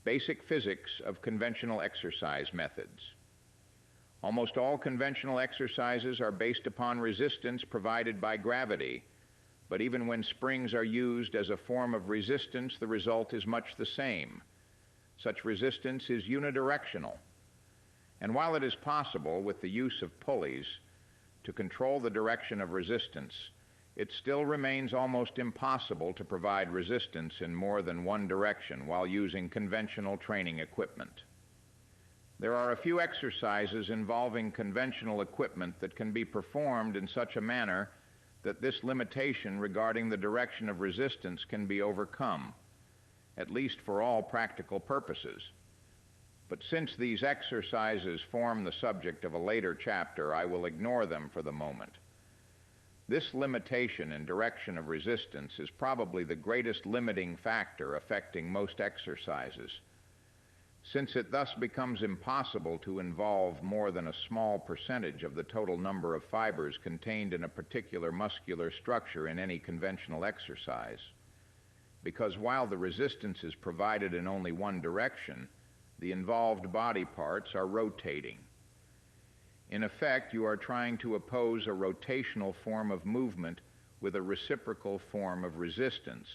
Basic physics of conventional exercise methods. Almost all conventional exercises are based upon resistance provided by gravity, but even when springs are used as a form of resistance, the result is much the same. Such resistance is unidirectional. And while it is possible, with the use of pulleys, to control the direction of resistance, it still remains almost impossible to provide resistance in more than one direction while using conventional training equipment. There are a few exercises involving conventional equipment that can be performed in such a manner that this limitation regarding the direction of resistance can be overcome, at least for all practical purposes. But since these exercises form the subject of a later chapter, I will ignore them for the moment. This limitation in direction of resistance is probably the greatest limiting factor affecting most exercises, since it thus becomes impossible to involve more than a small percentage of the total number of fibers contained in a particular muscular structure in any conventional exercise. Because while the resistance is provided in only one direction, the involved body parts are rotating. In effect, you are trying to oppose a rotational form of movement with a reciprocal form of resistance,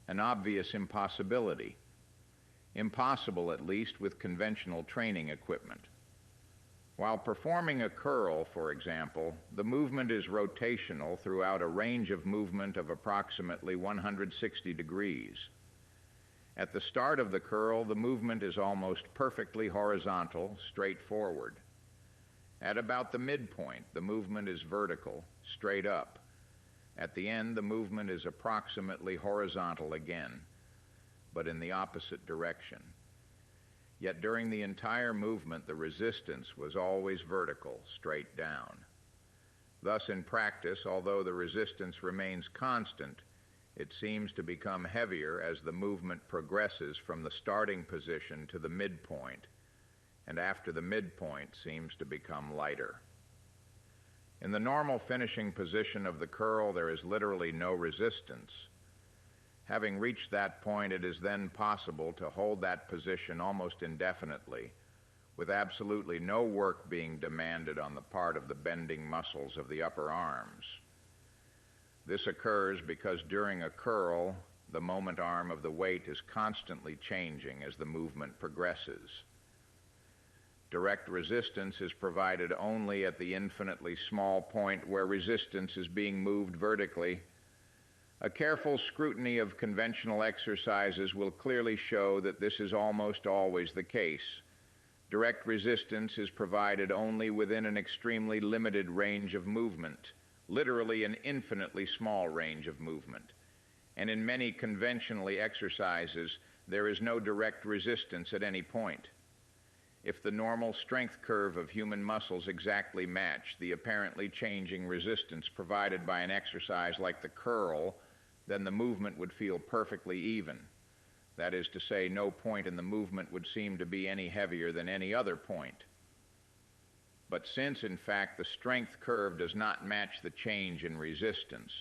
an obvious impossibility. Impossible, at least, with conventional training equipment. While performing a curl, for example, the movement is rotational throughout a range of movement of approximately 160 degrees. At the start of the curl, the movement is almost perfectly horizontal, straight forward. At about the midpoint, the movement is vertical, straight up. At the end, the movement is approximately horizontal again, but in the opposite direction. Yet during the entire movement, the resistance was always vertical, straight down. Thus, in practice, although the resistance remains constant, it seems to become heavier as the movement progresses from the starting position to the midpoint, and after the midpoint seems to become lighter. In the normal finishing position of the curl, there is literally no resistance. Having reached that point, it is then possible to hold that position almost indefinitely, with absolutely no work being demanded on the part of the bending muscles of the upper arms. This occurs because during a curl, the moment arm of the weight is constantly changing as the movement progresses. Direct resistance is provided only at the infinitely small point where resistance is being moved vertically. A careful scrutiny of conventional exercises will clearly show that this is almost always the case. Direct resistance is provided only within an extremely limited range of movement, literally an infinitely small range of movement. And in many conventionally exercises, there is no direct resistance at any point. If the normal strength curve of human muscles exactly matched the apparently changing resistance provided by an exercise like the curl, then the movement would feel perfectly even. That is to say, no point in the movement would seem to be any heavier than any other point. But since, in fact, the strength curve does not match the change in resistance,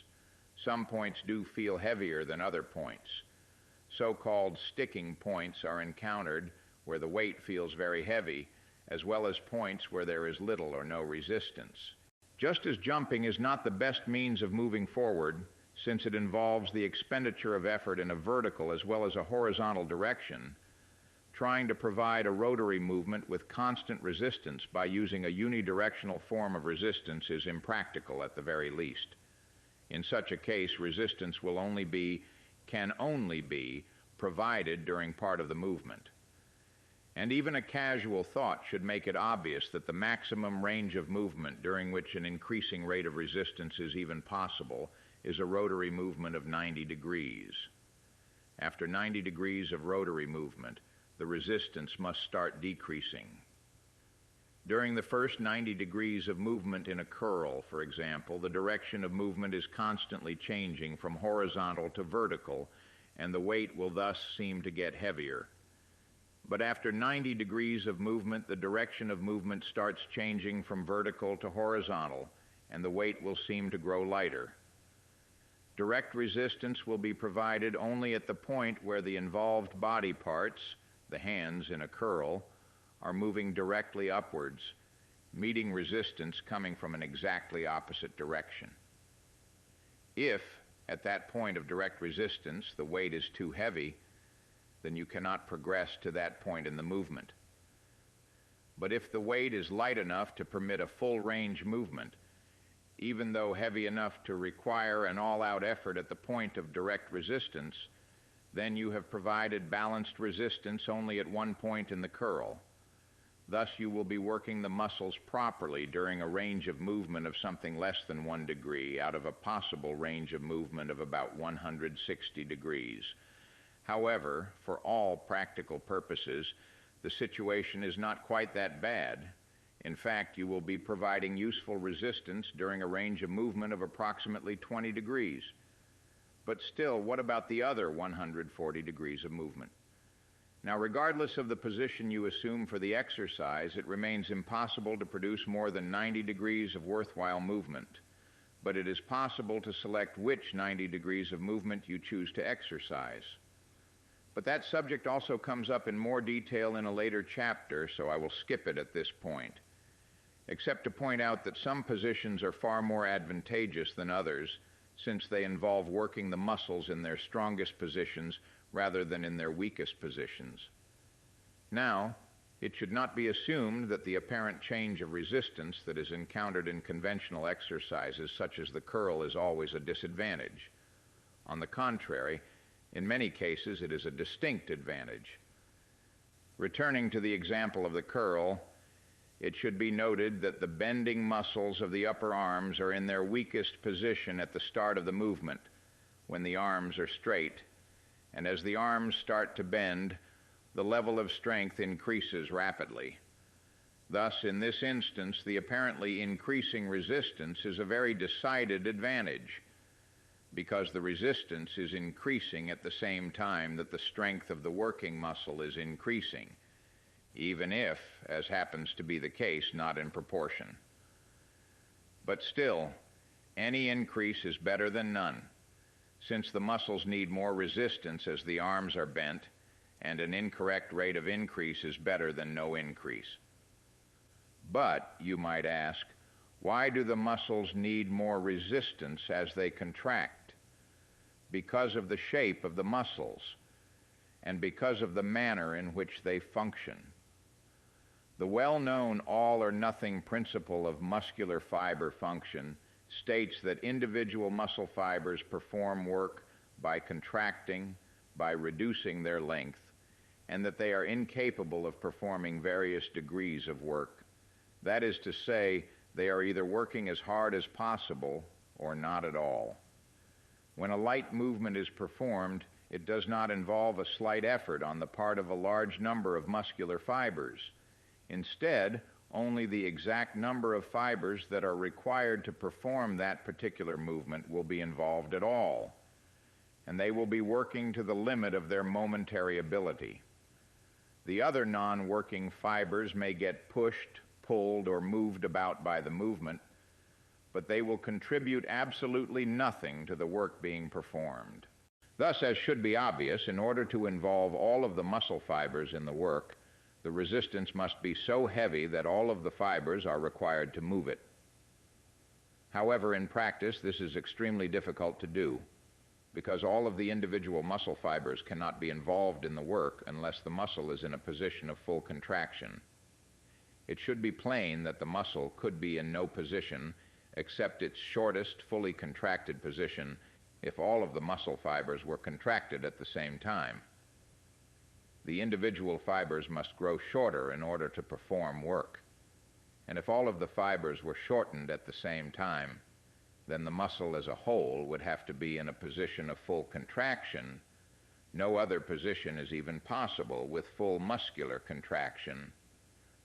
some points do feel heavier than other points. So-called sticking points are encountered where the weight feels very heavy, as well as points where there is little or no resistance. Just as jumping is not the best means of moving forward, since it involves the expenditure of effort in a vertical as well as a horizontal direction, trying to provide a rotary movement with constant resistance by using a unidirectional form of resistance is impractical at the very least. In such a case, resistance can only be provided during part of the movement. And even a casual thought should make it obvious that the maximum range of movement during which an increasing rate of resistance is even possible is a rotary movement of 90 degrees. After 90 degrees of rotary movement, the resistance must start decreasing. During the first 90 degrees of movement in a curl, for example, the direction of movement is constantly changing from horizontal to vertical, and the weight will thus seem to get heavier. But after 90 degrees of movement, the direction of movement starts changing from vertical to horizontal, and the weight will seem to grow lighter. Direct resistance will be provided only at the point where the involved body parts, the hands in a curl, are moving directly upwards, meeting resistance coming from an exactly opposite direction. If, at that point of direct resistance, the weight is too heavy, then you cannot progress to that point in the movement. But if the weight is light enough to permit a full range movement, even though heavy enough to require an all-out effort at the point of direct resistance, then you have provided balanced resistance only at one point in the curl. Thus, you will be working the muscles properly during a range of movement of something less than 1 degree out of a possible range of movement of about 160 degrees. However, for all practical purposes, the situation is not quite that bad. In fact, you will be providing useful resistance during a range of movement of approximately 20 degrees. But still, what about the other 140 degrees of movement? Now, regardless of the position you assume for the exercise, it remains impossible to produce more than 90 degrees of worthwhile movement. But it is possible to select which 90 degrees of movement you choose to exercise. But that subject also comes up in more detail in a later chapter, so I will skip it at this point, except to point out that some positions are far more advantageous than others, since they involve working the muscles in their strongest positions rather than in their weakest positions. Now, it should not be assumed that the apparent change of resistance that is encountered in conventional exercises such as the curl is always a disadvantage. On the contrary, in many cases it is a distinct advantage. Returning to the example of the curl, it should be noted that the bending muscles of the upper arms are in their weakest position at the start of the movement, when the arms are straight, and as the arms start to bend, the level of strength increases rapidly. Thus, in this instance, the apparently increasing resistance is a very decided advantage, because the resistance is increasing at the same time that the strength of the working muscle is increasing, even if, as happens to be the case, not in proportion. But still, any increase is better than none, since the muscles need more resistance as the arms are bent, and an incorrect rate of increase is better than no increase. But, you might ask, why do the muscles need more resistance as they contract? Because of the shape of the muscles, and because of the manner in which they function. The well-known all-or-nothing principle of muscular fiber function states that individual muscle fibers perform work by contracting, by reducing their length, and that they are incapable of performing various degrees of work. That is to say, they are either working as hard as possible or not at all. When a light movement is performed, it does not involve a slight effort on the part of a large number of muscular fibers. Instead, only the exact number of fibers that are required to perform that particular movement will be involved at all, and they will be working to the limit of their momentary ability. The other non-working fibers may get pushed, pulled, or moved about by the movement, but they will contribute absolutely nothing to the work being performed. Thus, as should be obvious, in order to involve all of the muscle fibers in the work, the resistance must be so heavy that all of the fibers are required to move it. However, in practice, this is extremely difficult to do, because all of the individual muscle fibers cannot be involved in the work unless the muscle is in a position of full contraction. It should be plain that the muscle could be in no position except its shortest, fully contracted position if all of the muscle fibers were contracted at the same time. The individual fibers must grow shorter in order to perform work. And if all of the fibers were shortened at the same time, then the muscle as a whole would have to be in a position of full contraction. No other position is even possible with full muscular contraction,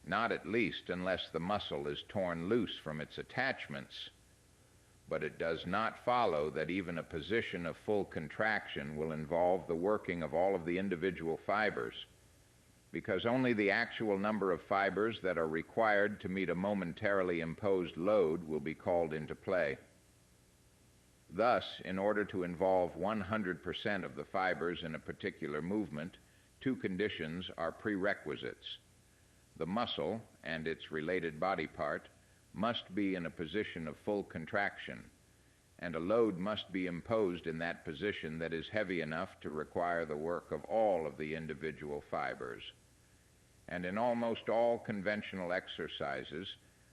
not at least unless the muscle is torn loose from its attachments. But it does not follow that even a position of full contraction will involve the working of all of the individual fibers, because only the actual number of fibers that are required to meet a momentarily imposed load will be called into play. Thus, in order to involve 100% of the fibers in a particular movement, two conditions are prerequisites. The muscle and its related body part must be in a position of full contraction, and a load must be imposed in that position that is heavy enough to require the work of all of the individual fibers. And in almost all conventional exercises,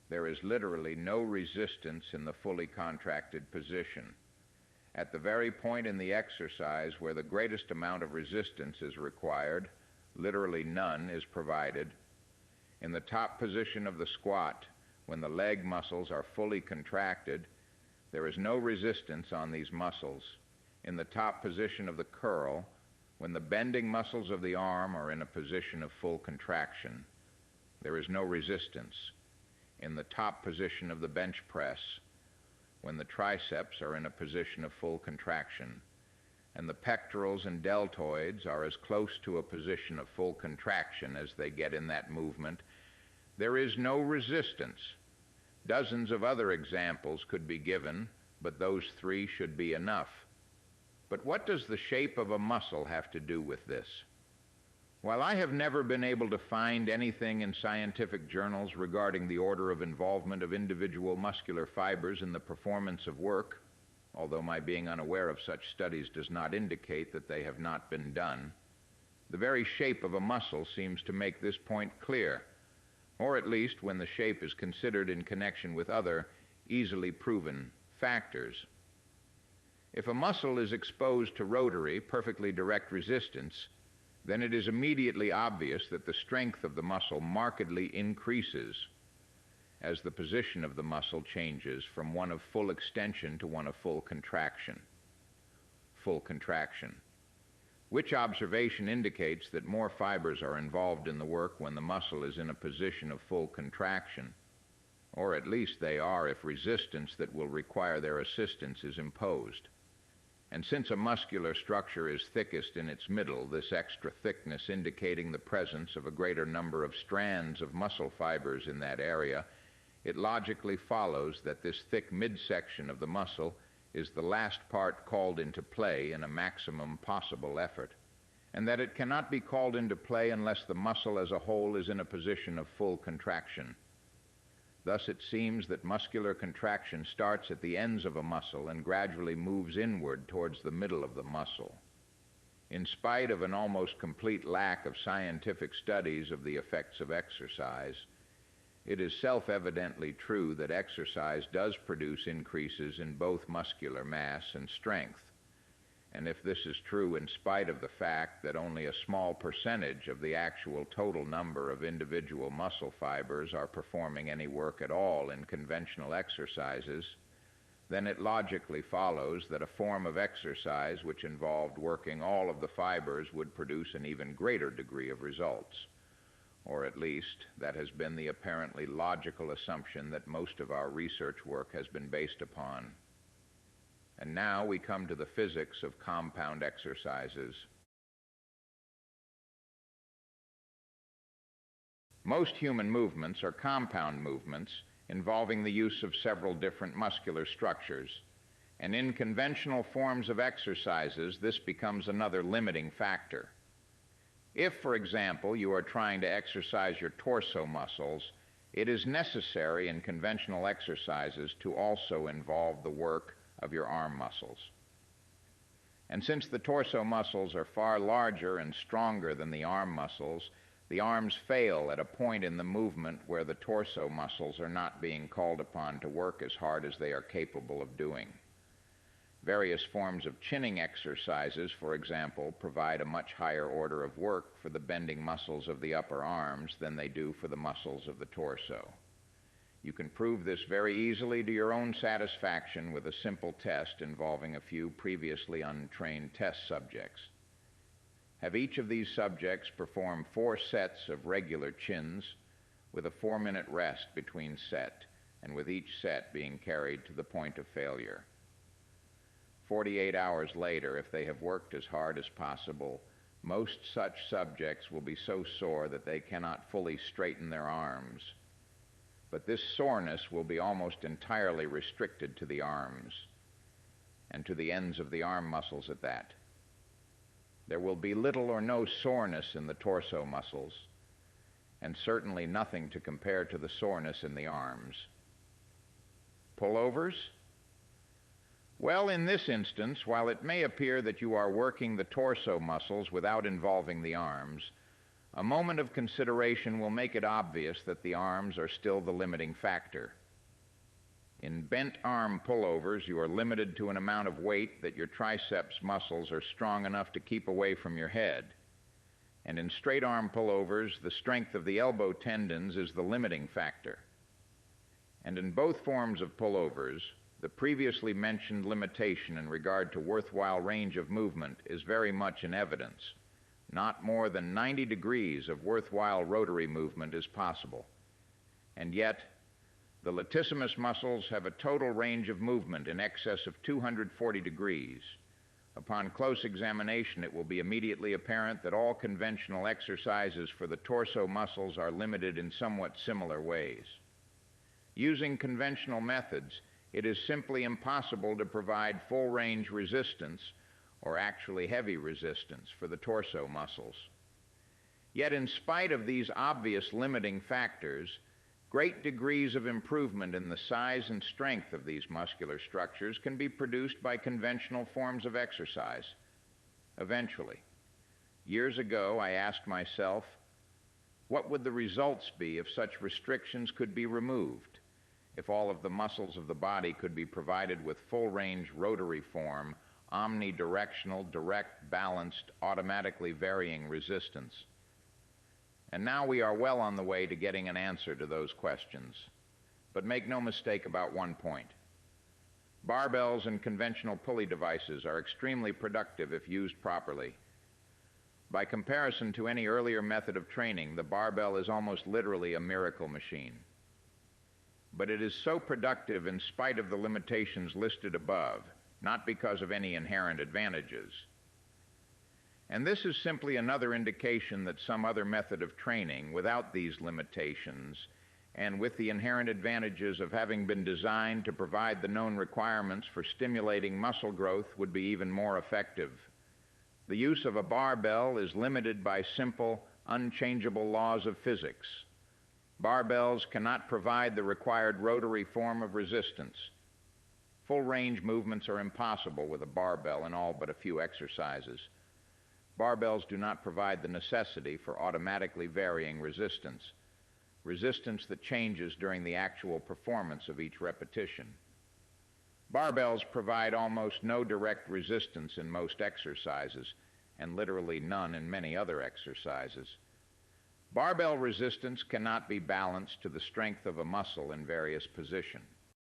there is literally no resistance in the fully contracted position. At the very point in the exercise where the greatest amount of resistance is required, literally none is provided. In the top position of the squat, when the leg muscles are fully contracted, there is no resistance on these muscles. In the top position of the curl, when the bending muscles of the arm are in a position of full contraction, there is no resistance. In the top position of the bench press, when the triceps are in a position of full contraction, and the pectorals and deltoids are as close to a position of full contraction as they get in that movement, there is no resistance. Dozens of other examples could be given, but those three should be enough. But what does the shape of a muscle have to do with this? While I have never been able to find anything in scientific journals regarding the order of involvement of individual muscular fibers in the performance of work, although my being unaware of such studies does not indicate that they have not been done, the very shape of a muscle seems to make this point clear, or at least when the shape is considered in connection with other, easily proven factors. If a muscle is exposed to rotary, perfectly direct resistance, then it is immediately obvious that the strength of the muscle markedly increases as the position of the muscle changes from one of full extension to one of full contraction. Full contraction. Which observation indicates that more fibers are involved in the work when the muscle is in a position of full contraction, or at least they are if resistance that will require their assistance is imposed. And since a muscular structure is thickest in its middle, this extra thickness indicating the presence of a greater number of strands of muscle fibers in that area, it logically follows that this thick midsection of the muscle is the last part called into play in a maximum possible effort, and that it cannot be called into play unless the muscle as a whole is in a position of full contraction. Thus it seems that muscular contraction starts at the ends of a muscle and gradually moves inward towards the middle of the muscle. In spite of an almost complete lack of scientific studies of the effects of exercise, it is self-evidently true that exercise does produce increases in both muscular mass and strength. And if this is true in spite of the fact that only a small percentage of the actual total number of individual muscle fibers are performing any work at all in conventional exercises, then it logically follows that a form of exercise which involved working all of the fibers would produce an even greater degree of results. Or at least, that has been the apparently logical assumption that most of our research work has been based upon. And now we come to the physics of compound exercises. Most human movements are compound movements involving the use of several different muscular structures. And in conventional forms of exercises, this becomes another limiting factor. If, for example, you are trying to exercise your torso muscles, it is necessary in conventional exercises to also involve the work of your arm muscles. And since the torso muscles are far larger and stronger than the arm muscles, the arms fail at a point in the movement where the torso muscles are not being called upon to work as hard as they are capable of doing. Various forms of chinning exercises, for example, provide a much higher order of work for the bending muscles of the upper arms than they do for the muscles of the torso. You can prove this very easily to your own satisfaction with a simple test involving a few previously untrained test subjects. Have each of these subjects perform 4 sets of regular chins with a 4-minute rest between set, and with each set being carried to the point of failure. 48 hours later, if they have worked as hard as possible, most such subjects will be so sore that they cannot fully straighten their arms. But this soreness will be almost entirely restricted to the arms, and to the ends of the arm muscles at that. There will be little or no soreness in the torso muscles, and certainly nothing to compare to the soreness in the arms. Pullovers? Well, in this instance, while it may appear that you are working the torso muscles without involving the arms, a moment of consideration will make it obvious that the arms are still the limiting factor. In bent arm pullovers, you are limited to an amount of weight that your triceps muscles are strong enough to keep away from your head. And in straight arm pullovers, the strength of the elbow tendons is the limiting factor. And in both forms of pullovers, the previously mentioned limitation in regard to worthwhile range of movement is very much in evidence. Not more than 90 degrees of worthwhile rotary movement is possible. And yet, the latissimus muscles have a total range of movement in excess of 240 degrees. Upon close examination, it will be immediately apparent that all conventional exercises for the torso muscles are limited in somewhat similar ways. Using conventional methods, it is simply impossible to provide full-range resistance, or actually heavy resistance, for the torso muscles. Yet in spite of these obvious limiting factors, great degrees of improvement in the size and strength of these muscular structures can be produced by conventional forms of exercise. Eventually. Years ago, I asked myself, what would the results be if such restrictions could be removed? If all of the muscles of the body could be provided with full-range rotary form, omnidirectional, direct, balanced, automatically varying resistance. And now we are well on the way to getting an answer to those questions. But make no mistake about one point. Barbells and conventional pulley devices are extremely productive if used properly. By comparison to any earlier method of training, the barbell is almost literally a miracle machine. But it is so productive in spite of the limitations listed above, not because of any inherent advantages. And this is simply another indication that some other method of training, without these limitations, and with the inherent advantages of having been designed to provide the known requirements for stimulating muscle growth, would be even more effective. The use of a barbell is limited by simple, unchangeable laws of physics. Barbells cannot provide the required rotary form of resistance. Full-range movements are impossible with a barbell in all but a few exercises. Barbells do not provide the necessity for automatically varying resistance, resistance that changes during the actual performance of each repetition. Barbells provide almost no direct resistance in most exercises, and literally none in many other exercises. Barbell resistance cannot be balanced to the strength of a muscle in various positions.